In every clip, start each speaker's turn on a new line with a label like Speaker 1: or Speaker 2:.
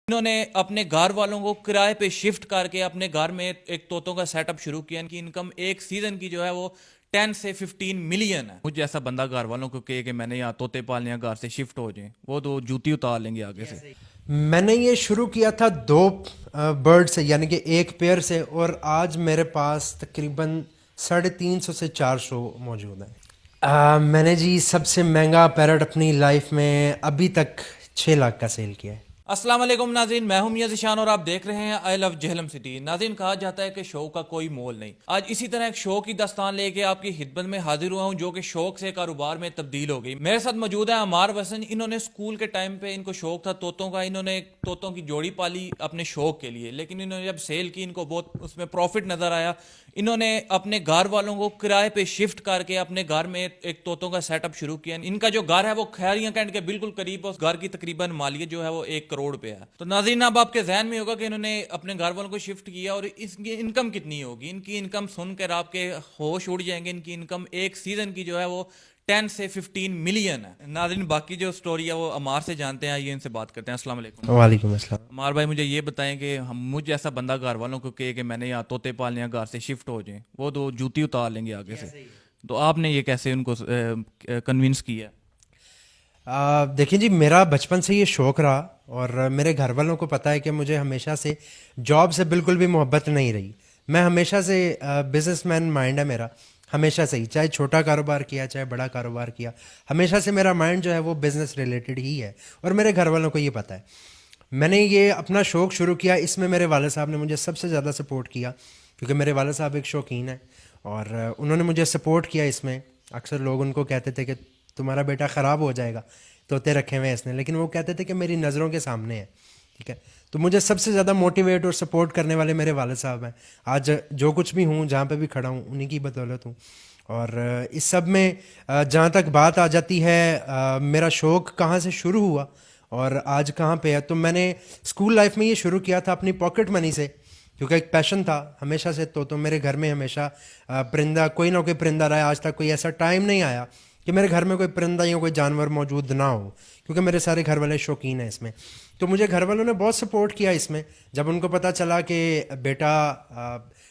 Speaker 1: इन्होंने अपने घर वालों को किराए पे शिफ्ट करके अपने घर में एक तोतों का सेटअप शुरू किया। इनकी इनकम एक सीजन की जो है वो 10 से 15 मिलियन है। मुझे ऐसा बंदा घर वालों को कहे कि मैंने यहाँ तोते पालने हैं, घर से शिफ्ट हो जाए, वो तो जूती उतार लेंगे आगे से।
Speaker 2: मैंने ये शुरू किया था दो बर्ड से, यानी कि एक पेयर से, और आज मेरे पास तकरीबन 350 से 400 मौजूद हैं। मैंने जी सबसे महंगा पैरट अपनी लाइफ में अभी तक 6 लाख का सेल किया है।
Speaker 1: अस्सलाम वालेकुम नाज़रीन, मैं हूं मियां ज़िशान और आप देख रहे हैं आई लव जहलम सिटी। नाज़रीन, कहा जाता है कि शौक का कोई मोल नहीं। आज इसी तरह एक शौक की दास्तान लेके आपकी खिदमत में हाजिर हुआ हूं, जो कि शौक से कारोबार में तब्दील हो गई। मेरे साथ मौजूद है अमार वसन। इन्होंने स्कूल के टाइम पे इनको शौक था तोतों का। इन्होंने तोतों की जोड़ी पाली अपने शौक के लिए, लेकिन इन्होंने जब सेल की इनको बहुत उसमें प्रॉफिट नजर आया। इन्होंने अपने घर वालों को किराए पे शिफ्ट करके अपने घर में एक तोतों का सेटअप शुरू किया। इनका जो घर है वो खैरिया कैंट के बिल्कुल करीब है। उस घर की तकरीबन मालियत जो है वो 1 करोड़ पे है। तो नाज़रीन, अब आपके जहन में होगा कि इन्होंने अपने घर वालों को शिफ्ट किया और इसकी इनकम कितनी होगी। इनकी इनकम सुनकर आपके होश उड़ जाएंगे। इनकी इनकम एक सीजन की जो है वो 10 से 15 मिलियन है। नाज़रीन, बाकी जो स्टोरी है वो अमार से जानते हैं, ये इनसे बात करते हैं। अस्सलाम वालेकुम।
Speaker 2: वालेकुम अस्सलाम।
Speaker 1: अमार भाई, मुझे ये बताएं कि हम मुझे ऐसा बंदा घर वालों को कहे कि मैंने यहाँ तोते पालने हैं, घर से शिफ्ट हो जाए, वो तो जूती उतार लेंगे आगे से। तो आपने ये कैसे उनको कन्विंस किया?
Speaker 2: देखिए जी, मेरा बचपन से ये शौक़ रहा और मेरे घर वालों को पता है कि मुझे हमेशा से जॉब से बिल्कुल भी मोहब्बत नहीं रही। मैं हमेशा से बिजनेसमैन माइंड है मेरा, हमेशा से ही, चाहे छोटा कारोबार किया चाहे बड़ा कारोबार किया, हमेशा से मेरा माइंड जो है वो बिज़नेस रिलेटेड ही है और मेरे घर वालों को ये पता है। मैंने ये अपना शौक़ शुरू किया, इसमें मेरे वाले साहब ने मुझे सबसे ज़्यादा सपोर्ट किया, क्योंकि मेरे वाले साहब एक शौकीन है और उन्होंने मुझे सपोर्ट किया इसमें। अक्सर लोग उनको कहते थे कि तुम्हारा बेटा ख़राब हो जाएगा, तोते रखे हुए हैं इसने, लेकिन वो कहते थे कि मेरी नज़रों के सामने है। ठीक है, तो मुझे सबसे ज़्यादा मोटिवेट और सपोर्ट करने वाले मेरे वाले साहब हैं। आज जो कुछ भी हूँ, जहाँ पे भी खड़ा हूँ, उन्हीं की बदौलत हूँ। और इस सब में जहाँ तक बात आ जाती है मेरा शौक़ कहाँ से शुरू हुआ और आज कहाँ पे है, तो मैंने स्कूल लाइफ में ये शुरू किया था अपनी पॉकेट मनी से, क्योंकि एक पैशन था हमेशा से। तो मेरे घर में हमेशा परिंदा, कोई ना कोई परिंदा रहा। आज तक कोई ऐसा टाइम नहीं आया कि मेरे घर में कोई परिंदा या कोई जानवर मौजूद ना हो, क्योंकि मेरे सारे घर वाले शौकीन हैं इसमें। तो मुझे घर वालों ने बहुत सपोर्ट किया इसमें। जब उनको पता चला कि बेटा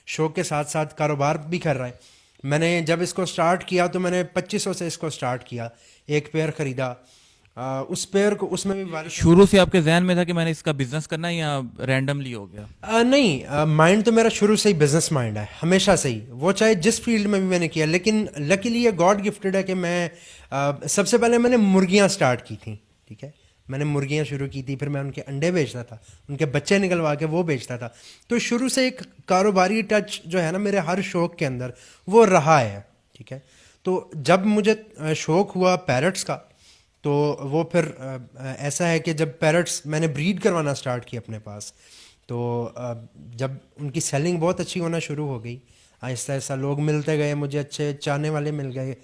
Speaker 2: शौक के साथ साथ कारोबार भी कर रहा है, मैंने जब इसको स्टार्ट किया तो मैंने 2500 से इसको स्टार्ट किया। एक पेयर ख़रीदा, उस पेयर को, उसमें भी वालिद
Speaker 1: शुरू से आपके जहन में था कि मैंने इसका बिजनेस करना है, या रैंडमली हो गया?
Speaker 2: नहीं, माइंड तो मेरा शुरू से ही बिजनेस माइंड है, हमेशा से ही, वो चाहे जिस फील्ड में भी मैंने किया। लेकिन लकीली ये गॉड गिफ्टेड है कि मैं सबसे पहले मैंने मुर्गियां स्टार्ट की थी। ठीक है, मैंने मुर्गियां शुरू की थी, फिर मैं उनके अंडे बेचता था, उनके बच्चे निकलवा के वो बेचता था। तो शुरू से एक कारोबारी टच जो है ना मेरे हर शौक़ के अंदर वो रहा है। ठीक है, तो जब मुझे शौक़ हुआ पैरट्स का, तो वो फिर ऐसा है कि जब पैरट्स मैंने ब्रीड करवाना स्टार्ट किया अपने पास, तो जब उनकी सेलिंग बहुत अच्छी होना शुरू हो गई, आहिस्ता आहिस्ता लोग मिलते गए, मुझे अच्छे चाहने वाले मिल गए।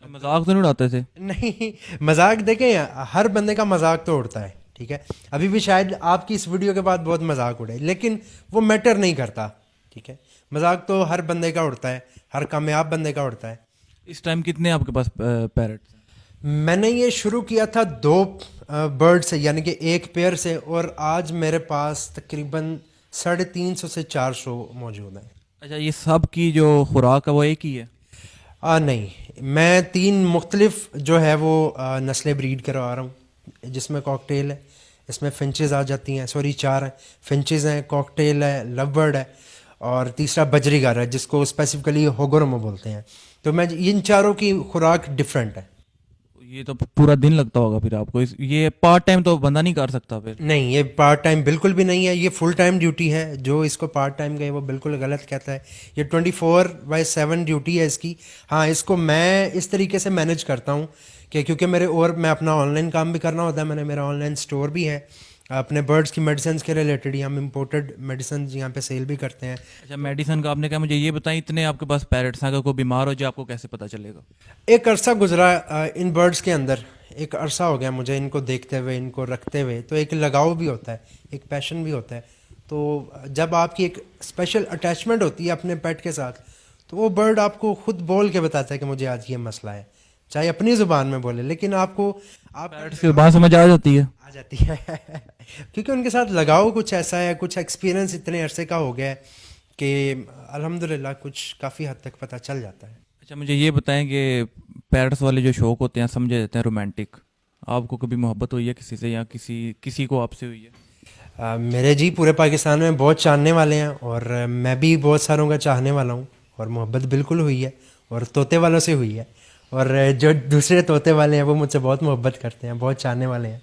Speaker 1: मजाक तो नहीं उड़ाते थे?
Speaker 2: नहीं, मजाक देखें, हर बंदे का मजाक तो उड़ता है। ठीक है, अभी भी शायद आपकी इस वीडियो के बाद बहुत मजाक उड़े, लेकिन वो मैटर नहीं करता। ठीक है, मजाक तो हर बंदे का उड़ता है, हर कामयाब बंदे का उड़ता है।
Speaker 1: इस टाइम कितने आपके पास पैरट्स?
Speaker 2: मैंने ये शुरू किया था दो बर्ड से, यानी कि एक पेयर से, और आज मेरे पास तकरीबन 350 से 400 मौजूद हैं।
Speaker 1: अच्छा, ये सब की जो खुराक है वो एक ही है?
Speaker 2: नहीं, मैं 3 मुख्तलिफ जो है वो नस्लें ब्रीड करवा रहा हूँ, जिसमें कॉकटेल है, इसमें फिंचेस आ जाती हैं, सॉरी 4 हैं, फिंचेस हैं, कॉकटेल है, लव बर्ड है, और तीसरा बजरीगर है, जिसको स्पेसिफिकली होगोरमो बोलते हैं। तो मैं इन चारों की खुराक डिफरेंट है।
Speaker 1: ये तो पूरा दिन लगता होगा फिर आपको ये पार्ट टाइम तो बंदा नहीं कर सकता फिर?
Speaker 2: नहीं, ये पार्ट टाइम बिल्कुल भी नहीं है, ये फुल टाइम ड्यूटी है। जो इसको पार्ट टाइम कहे वो बिल्कुल गलत कहता है। ये 24/7 ड्यूटी है इसकी। हाँ, इसको मैं इस तरीके से मैनेज करता हूँ कि क्योंकि मैं अपना ऑनलाइन काम भी करना होता है, मेरा ऑनलाइन स्टोर भी है अपने बर्ड्स की मेडिसिन के रिलेटेड। हम इम्पोर्टेड मेडिसिन यहाँ पे सेल भी करते हैं।
Speaker 1: अच्छा, मेडिसिन का आपने कहा, मुझे ये बताएं, इतने आपके पास पैरट्स हैं, अगर कोई बीमार हो जाए आपको कैसे पता चलेगा?
Speaker 2: एक अरसा गुजरा इन बर्ड्स के अंदर, एक अरसा हो गया मुझे इनको देखते हुए, इनको रखते हुए। तो एक लगाव भी होता है, एक पैशन भी होता है। तो जब आपकी एक स्पेशल अटैचमेंट होती है अपने पेट के साथ, तो वो बर्ड आपको खुद बोल के बताता है कि मुझे आज ये मसला है, चाहे अपनी ज़ुबान में बोले, लेकिन आपको आप
Speaker 1: पैरट्स की बात समझ आ जाती है?
Speaker 2: आ जाती है क्योंकि उनके साथ लगाव कुछ ऐसा है, कुछ एक्सपीरियंस इतने अरसे का हो गया है कि अल्हम्दुलिल्लाह कुछ काफ़ी हद तक पता चल जाता है।
Speaker 1: अच्छा, मुझे ये बताएं कि पैरट्स वाले जो शौक होते हैं समझे जाते हैं रोमांटिक, आपको कभी मोहब्बत हुई है किसी से, या किसी किसी को आपसे हुई है?
Speaker 2: मेरे जी पूरे पाकिस्तान में बहुत चाहने वाले हैं और मैं भी बहुत सारों का चाहने वाला हूँ, और मोहब्बत बिल्कुल हुई है, और तोते वालों से हुई है, और जो दूसरे तोते वाले हैं वो मुझसे बहुत मोहब्बत करते हैं, बहुत चाहने वाले हैं।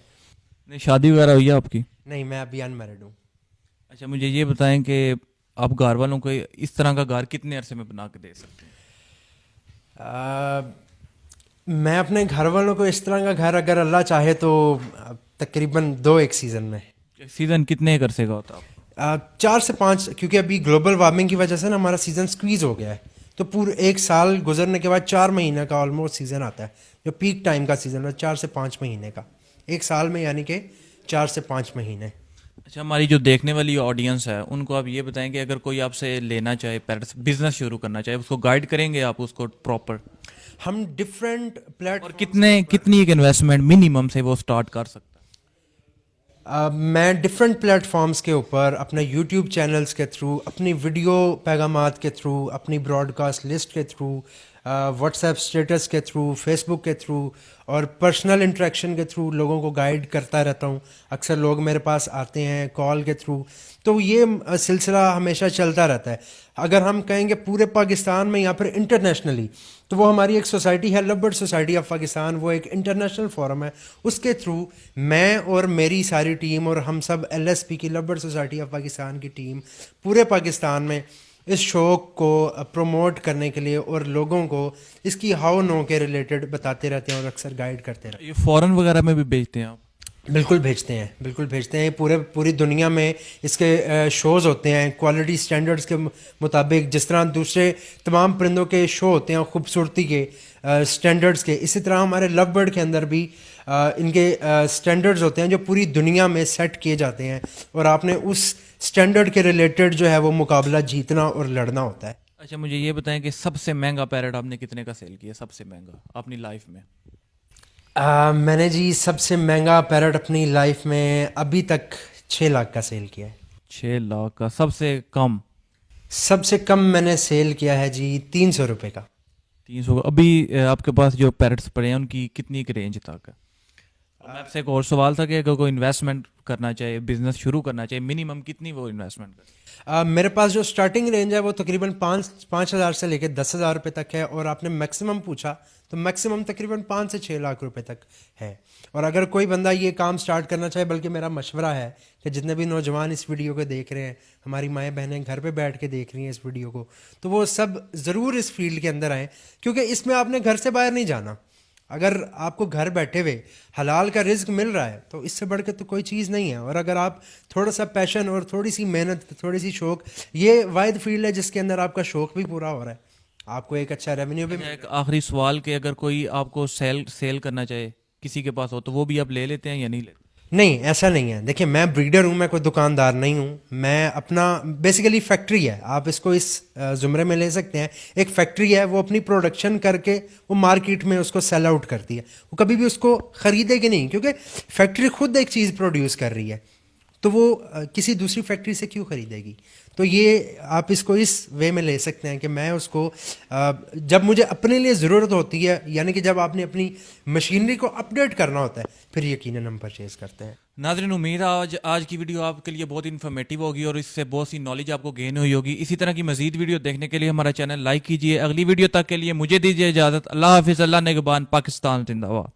Speaker 1: नहीं, शादी वगैरह हुई है आपकी?
Speaker 2: नहीं, मैं अभी अनमैरिड हूँ।
Speaker 1: अच्छा, मुझे ये बताएं कि आप घर वालों को इस तरह का घर कितने अरसे में बना के दे सकते हैं?
Speaker 2: मैं अपने घर वालों को इस तरह का घर अगर अल्लाह चाहे तो तकरीबन 2 एक सीज़न में।
Speaker 1: सीज़न कितने एक अरसे का होता है?
Speaker 2: 4 से 5, क्योंकि अभी ग्लोबल वार्मिंग की वजह से ना हमारा सीज़न स्क्वीज़ हो गया है, तो पूरे 1 साल गुजरने के बाद 4 महीने का ऑलमोस्ट सीज़न आता है, जो पीक टाइम का सीज़न है 4 से 5 महीने का, 1 साल में, यानी कि 4 से 5 महीने।
Speaker 1: अच्छा, हमारी जो देखने वाली ऑडियंस है उनको आप ये बताएं कि अगर कोई आपसे लेना चाहे, पैरट्स बिजनेस शुरू करना चाहे, उसको गाइड करेंगे आप उसको प्रॉपर?
Speaker 2: हम डिफरेंट
Speaker 1: और
Speaker 2: प्लेटफॉर्म
Speaker 1: कितनी एक इन्वेस्टमेंट मिनिमम से वो स्टार्ट कर सकता है?
Speaker 2: मैं डिफरेंट प्लेटफॉर्म्स के ऊपर अपने यूट्यूब चैनल्स के थ्रू, अपनी वीडियो पैगामात के थ्रू, अपनी ब्रॉडकास्ट लिस्ट के थ्रू, व्हाट्सएप स्टेटस के थ्रू, फेसबुक के थ्रू, और पर्सनल इंटरेक्शन के थ्रू लोगों को गाइड करता रहता हूँ। अक्सर लोग मेरे पास आते हैं कॉल के थ्रू, तो ये सिलसिला हमेशा चलता रहता है। अगर हम कहेंगे पूरे पाकिस्तान में या फिर इंटरनेशनली, तो वो हमारी एक सोसाइटी है, love bird society of Pakistan, वो एक इंटरनेशनल फोरम है। उसके थ्रू मैं और मेरी सारी टीम और हम सब LSP की, love bird society of Pakistan की टीम, पूरे पाकिस्तान में इस शौक को प्रमोट करने के लिए और लोगों को इसकी हाउ नो के रिलेटेड बताते रहते हैं और अक्सर गाइड करते रहते
Speaker 1: ये फॉरेन वगैरह में भी बेचते हैं आप?
Speaker 2: हैं। बिल्कुल भेजते हैं, बिल्कुल भेजते हैं। पूरी दुनिया में इसके शोज़ होते हैं क्वालिटी स्टैंडर्ड्स के मुताबिक। जिस तरह दूसरे तमाम परिंदों के शो होते हैं खूबसूरती के स्टैंडर्ड्स के, इसी तरह हमारे लव बर्ड के अंदर भी इनके स्टैंडर्ड्स होते हैं जो पूरी दुनिया में सेट किए जाते हैं, और आपने उस स्टैंडर्ड के रिलेटेड जो है वो मुकाबला जीतना और लड़ना होता है।
Speaker 1: अच्छा, मुझे ये बताएं कि सबसे महंगा पैरट आपने कितने का सेल किया, सबसे महंगा अपनी लाइफ में?
Speaker 2: मैंने जी सबसे महंगा पैरट अपनी लाइफ में अभी तक 6 लाख का सेल किया है।
Speaker 1: 6 लाख का? सबसे कम?
Speaker 2: सबसे कम मैंने सेल किया है जी 300 रुपये का।
Speaker 1: 300 का? अभी आपके पास जो पैरट्स पड़े हैं उनकी कितनी की रेंज तक है? और मैं आपसे एक और सवाल था कि अगर कोई इन्वेस्टमेंट करना चाहे, बिजनेस शुरू करना चाहे, मिनिमम कितनी वो इन्वेस्टमेंट करे?
Speaker 2: मेरे पास जो स्टार्टिंग रेंज है वो तकरीबन 5,000 से लेकर 10,000 रुपये तक है, और आपने मैक्सिमम पूछा तो मैक्सिमम तकरीबन 5 से 6 लाख रुपए तक है। और अगर कोई बंदा ये काम स्टार्ट करना चाहे, बल्कि मेरा मशवरा है कि जितने भी नौजवान इस वीडियो को देख रहे हैं, हमारी माएँ बहनें घर पे बैठ के देख रही हैं इस वीडियो को, तो वो सब ज़रूर इस फील्ड के अंदर आएँ, क्योंकि इसमें आपने घर से बाहर नहीं जाना। अगर आपको घर बैठे हुए हलाल का रिज्क मिल रहा है तो इससे बढ़ के तो कोई चीज़ नहीं है। और अगर आप थोड़ा सा पैशन और थोड़ी सी मेहनत, थोड़ी सी शौक, ये वाहिद फील्ड है जिसके अंदर आपका शौक भी पूरा हो रहा है, आपको एक अच्छा रेवेन्यू भी
Speaker 1: एक आखिरी सवाल कि अगर कोई आपको सेल करना चाहे, किसी के पास हो, तो वो भी आप ले लेते हैं या नहीं लेते?
Speaker 2: नहीं, ऐसा नहीं है। देखिए, मैं ब्रीडर हूँ, मैं कोई दुकानदार नहीं हूँ। मैं अपना बेसिकली फैक्ट्री है, आप इसको इस ज़ुमरे में ले सकते हैं। एक फैक्ट्री है, वो अपनी प्रोडक्शन करके वो मार्केट में उसको सेल आउट करती है। वो कभी भी उसको ख़रीदेगी नहीं, क्योंकि फैक्ट्री खुद एक चीज़ प्रोड्यूस कर रही है, तो वो किसी दूसरी फैक्ट्री से क्यों ख़रीदेगी। तो ये आप इसको इस वे में ले सकते हैं कि मैं उसको जब मुझे अपने लिए ज़रूरत होती है, यानी कि जब आपने अपनी मशीनरी को अपडेट करना होता है, फिर यकीनन हम परचेज़ करते हैं।
Speaker 1: नाज़रीन, उम्मीद है आज की वीडियो आपके लिए बहुत इन्फॉर्मेटिव होगी और इससे बहुत सी नॉलेज आपको गेन हुई होगी। इसी तरह की मजीद वीडियो देखने के लिए हमारा चैनल लाइक कीजिए। अगली वीडियो तक के लिए मुझे दीजिए इजाज़त। अल्लाह हाफिज़, अल्लाह निगहबान, पाकिस्तान जिंदाबाद।